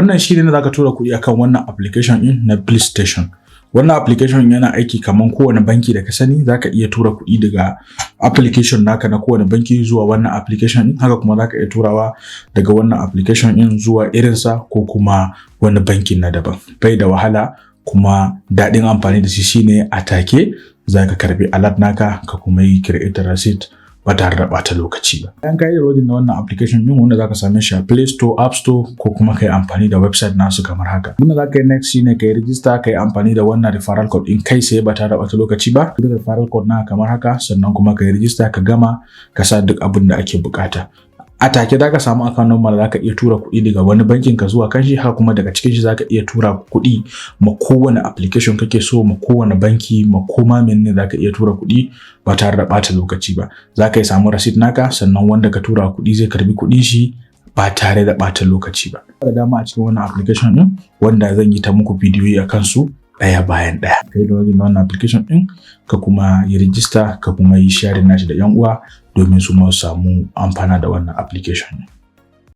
wannan shi ne zaka tura kuɗi akan wannan application ɗin na PlayStation. Wannan application yana aiki kaman kowane banki da ka sani, zaka iya tura kuɗi daga application naka na kowane banki zuwa wannan application ɗin, haka kuma zaka iya turawa daga wannan application ɗin zuwa irinsa ko kuma wani bankin na daban. Bai da wahala kuma daɗin amfani da shi shine a take zaka karbi alert naka ka kuma yi create receipt ba tare da ɓata lokaci ba. Bayan ka yi loading na wannan application ɗin wanda zaka same shi a Play Store, App Store ko kuma kai amfani da website nasu kamar haka. Wanda zaka yi next shine kai register, kai amfani da wannan referral code ɗin kai sai ba tare da ɓata lokaci ba. Da referral code na kamar haka, sannan kuma kai register ka gama ka sa duk abin da ake bukata. A take zaka samu account number da zaka iya tura kuɗi daga wani bankin ka zuwa kanshi, haka kuma daga cikin shi zaka iya tura kuɗi ma kowane application kake so, ma kowane banki, ma koma menene zaka iya tura kuɗi ba tare da ɓata lokaci ba. Zaka yi samu receipt naka, sannan wanda ka tura kuɗi zai karbi kuɗin shi ba tare da ɓata lokaci ba. Da dama a cikin wannan application ɗin wanda zan yi ta muku bidiyoyi akan su ɗaya bayan ɗaya. Kai da wannan application ɗin ka kuma yi register ka kuma yi sharing nashi da 'yan uwa domin su ma samu amfana da wannan application.